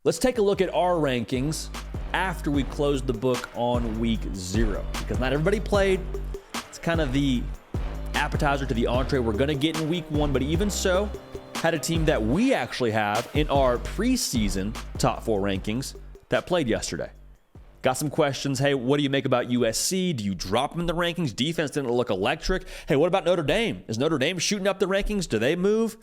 Let's take a look at our rankings after we closed the book on week 0, because not everybody played. It's kind of the appetizer to the entree we're going to get in week 1, but even so, had a team that we actually have in our preseason top 4 rankings that played yesterday. Got some questions. Hey, what do you make about USC? Do you drop them in the rankings? Defense didn't look electric. Hey, what about Notre Dame? Is Notre Dame shooting up the rankings? Do they move?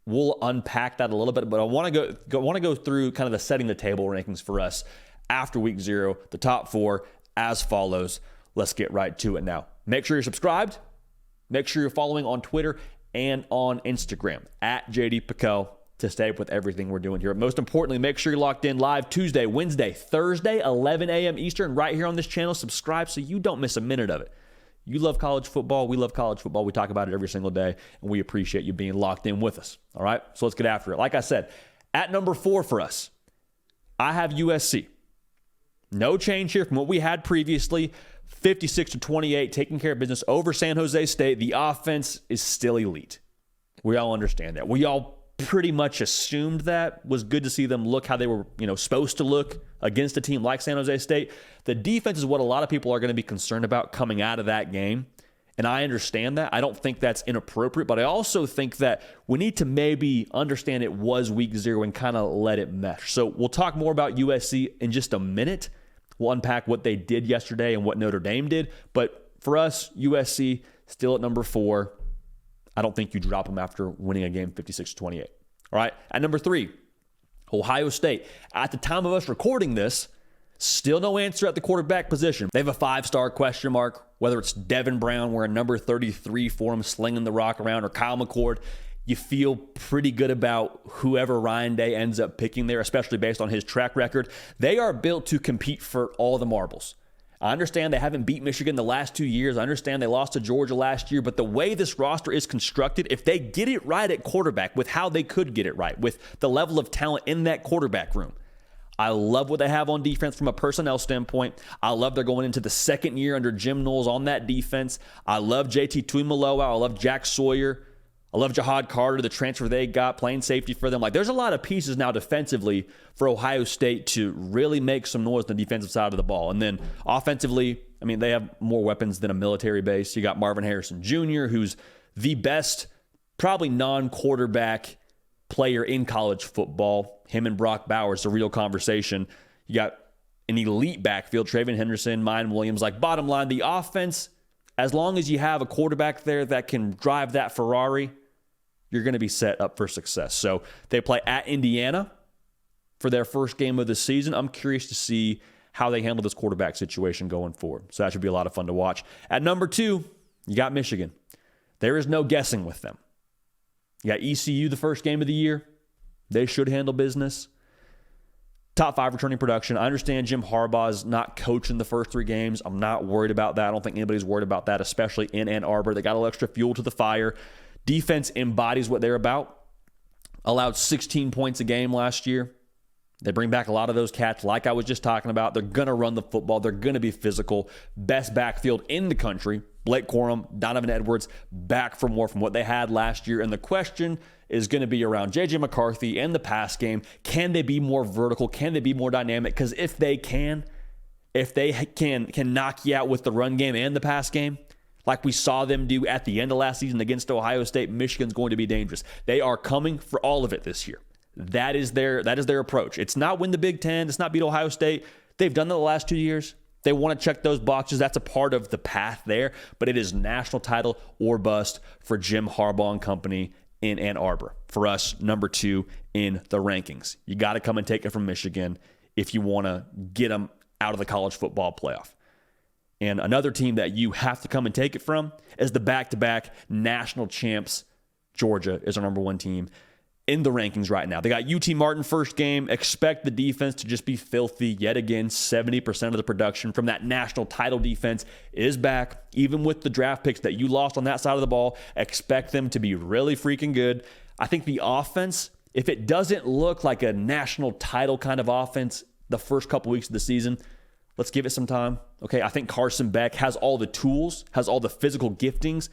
We'll unpack that a little bit, but I want to go through kind of the setting the table rankings for us after week 0, the top 4 as follows. Let's get right to it now. Make sure you're subscribed. Make sure you're following on Twitter and on Instagram at JD Pico to stay up with everything we're doing here. Most importantly, make sure you're locked in live Tuesday, Wednesday, Thursday, 11 a.m. Eastern, right here on this channel. Subscribe so you don't miss a minute of it. You love college football. We love college football. We talk about it every single day, and we appreciate you being locked in with us. All right, so let's get after it. Like I said, at number 4 for us, I have USC. No change here from what we had previously. 56-28, taking care of business over San Jose State. The offense is still elite. We all understand that. We all pretty much assumed that. Was good to see them look how they were, supposed to look against a team like San Jose State. The defense is what a lot of people are going to be concerned about coming out of that game. And I understand that. I don't think that's inappropriate, but I also think that we need to maybe understand it was week 0 and kind of let it mesh. So we'll talk more about USC in just a minute. We'll unpack what they did yesterday and what Notre Dame did. But for us, USC still at number 4. I don't think you drop them after winning a game 56-28. All right. At number 3, Ohio State. At the time of us recording this, still no answer at the quarterback position. They have a 5-star question mark, whether it's Devin Brown wearing number 33 for him, slinging the rock around, or Kyle McCord. You feel pretty good about whoever Ryan Day ends up picking there, especially based on his track record. They are built to compete for all the marbles. I understand they haven't beat Michigan the last 2 years. I understand they lost to Georgia last year. But the way this roster is constructed, if they get it right at quarterback with how they could get it right, with the level of talent in that quarterback room, I love what they have on defense from a personnel standpoint. I love they're going into the second year under Jim Knowles on that defense. I love JT Tuimoloau. I love Jack Sawyer. I love Jahad Carter, the transfer they got, playing safety for them. There's a lot of pieces now defensively for Ohio State to really make some noise on the defensive side of the ball. And then offensively, they have more weapons than a military base. You got Marvin Harrison Jr., who's the best, probably non-quarterback player in college football. Him and Brock Bowers, a real conversation. You got an elite backfield, Travion Henderson, Mine Williams. Bottom line, the offense, as long as you have a quarterback there that can drive that Ferrari, you're going to be set up for success. So they play at Indiana for their first game of the season. I'm curious to see how they handle this quarterback situation going forward. So that should be a lot of fun to watch. At number 2, you got Michigan. There is no guessing with them. You got ECU the first game of the year. They should handle business. Top 5 returning production. I understand Jim Harbaugh's not coaching the first 3 games. I'm not worried about that. I don't think anybody's worried about that, especially in Ann Arbor. They got a little extra fuel to the fire. Defense embodies what they're about. Allowed 16 points a game last year. They bring back a lot of those cats like I was just talking about. They're going to run the football. They're going to be physical. Best backfield in the country. Blake Corum, Donovan Edwards, back for more from what they had last year. And the question is going to be around J.J. McCarthy and the pass game. Can they be more vertical? Can they be more dynamic? Because if they can knock you out with the run game and the pass game, like we saw them do at the end of last season against Ohio State, Michigan's going to be dangerous. They are coming for all of it this year. That is their approach. It's not win the Big Ten. It's not beat Ohio State. They've done that the last 2 years. They want to check those boxes. That's a part of the path there. But it is national title or bust for Jim Harbaugh and company in Ann Arbor. For us, number 2 in the rankings. You got to come and take it from Michigan if you want to get them out of the college football playoff. And another team that you have to come and take it from is the back-to-back national champs. Georgia is our number 1 team in the rankings right now. They got UT Martin first game. Expect the defense to just be filthy yet again. 70% of the production from that national title defense is back. Even with the draft picks that you lost on that side of the ball, expect them to be really freaking good. I think the offense, if it doesn't look like a national title kind of offense the first couple weeks of the season, let's give it some time. Okay, I think Carson Beck has all the tools, has all the physical giftings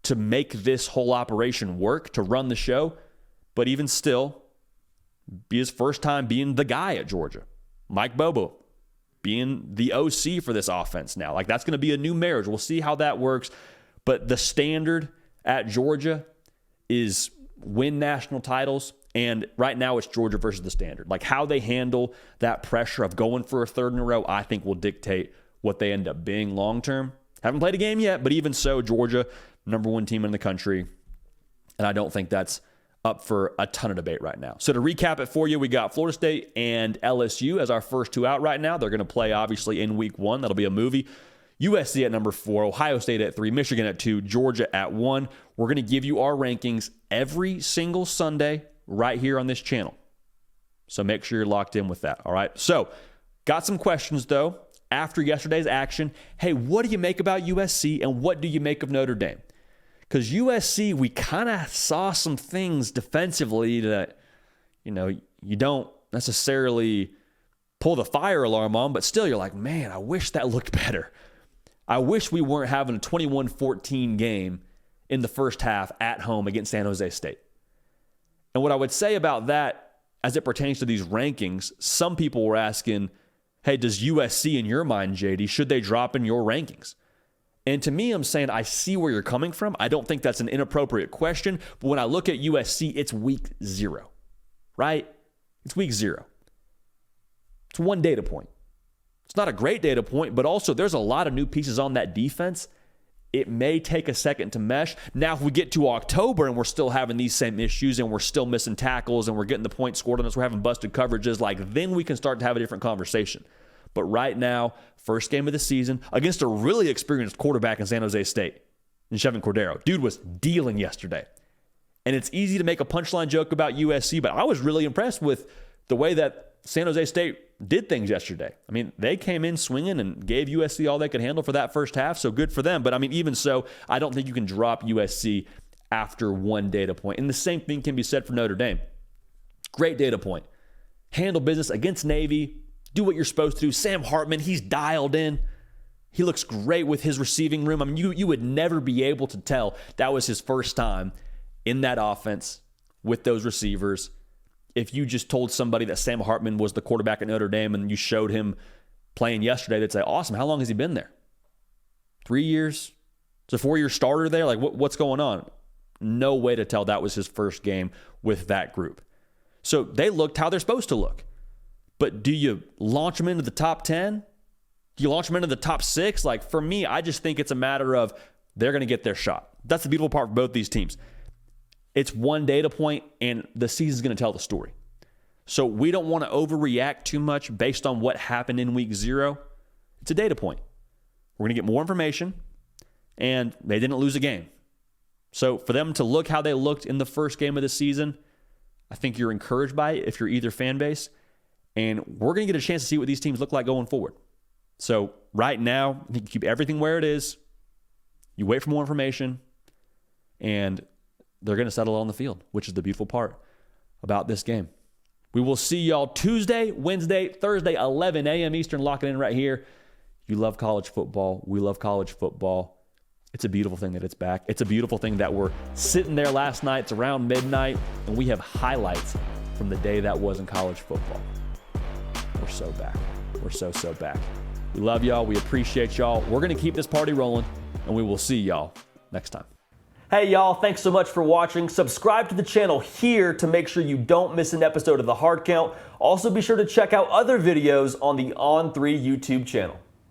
to make this whole operation work, to run the show. But even still, be his first time being the guy at Georgia. Mike Bobo being the OC for this offense now. Like, that's going to be a new marriage. We'll see how that works. But the standard at Georgia is win national titles. And right now it's Georgia versus the standard. Like, how they handle that pressure of going for a third in a row, I think will dictate what they end up being long term. Haven't played a game yet, but even so, Georgia, #1 team in the country. And I don't think that's up for a ton of debate right now. So to recap it for you, we got Florida State and LSU as our first two out right now. They're going to play, obviously, in week 1. That'll be a movie. USC at number 4, Ohio State at 3, Michigan at 2, Georgia at 1. We're going to give you our rankings every single Sunday right here on this channel. So make sure you're locked in with that, all right? So got some questions, though, after yesterday's action. Hey, what do you make about USC, and what do you make of Notre Dame? Because USC, we kind of saw some things defensively that, you don't necessarily pull the fire alarm on, but still you're like, man, I wish that looked better. I wish we weren't having a 21-14 game in the first half at home against San Jose State. And what I would say about that as it pertains to these rankings, some people were asking, hey, does USC in your mind, JD, should they drop in your rankings? And to me, I'm saying I see where you're coming from. I don't think that's an inappropriate question. But when I look at USC, it's week 0, right? It's week 0. It's one data point. It's not a great data point, but also there's a lot of new pieces on that defense. It may take a second to mesh. Now, if we get to October and we're still having these same issues and we're still missing tackles and we're getting the points scored on us, we're having busted coverages, then we can start to have a different conversation. But right now, first game of the season against a really experienced quarterback in San Jose State, in Chevin Cordero. Dude was dealing yesterday. And it's easy to make a punchline joke about USC, but I was really impressed with the way that San Jose State did things yesterday. I mean, they came in swinging and gave USC all they could handle for that first half, so good for them. But, even so, I don't think you can drop USC after one data point. And the same thing can be said for Notre Dame. Great data point. Handle business against Navy. Do what you're supposed to do. Sam Hartman, he's dialed in. He looks great with his receiving room. You would never be able to tell that was his first time in that offense with those receivers if you just told somebody that Sam Hartman was the quarterback at Notre Dame and you showed him playing yesterday. They'd say, awesome, how long has he been there? 3 years? It's a 4-year starter there? What's going on? No way to tell that was his first game with that group. So they looked how they're supposed to look. But do you launch them into the top 10? Do you launch them into the top 6? For me, I just think it's a matter of they're going to get their shot. That's the beautiful part for both these teams. It's one data point, and the season's going to tell the story. So we don't want to overreact too much based on what happened in week 0. It's a data point. We're going to get more information, and they didn't lose a game. So for them to look how they looked in the first game of the season, I think you're encouraged by it if you're either fan base. And we're going to get a chance to see what these teams look like going forward. So right now, I think you keep everything where it is. You wait for more information, and they're going to settle on the field, which is the beautiful part about this game. We will see y'all Tuesday, Wednesday, Thursday, 11 a.m. Eastern. Lock it in right here. You love college football. We love college football. It's a beautiful thing that it's back. It's a beautiful thing that we're sitting there last night. It's around midnight, and we have highlights from the day that was in college football. We're so back. We're so back. We love y'all. We appreciate y'all. We're going to keep this party rolling, and we will see y'all next time. Hey, y'all. Thanks so much for watching. Subscribe to the channel here to make sure you don't miss an episode of The Hard Count. Also, be sure to check out other videos on the On3 YouTube channel.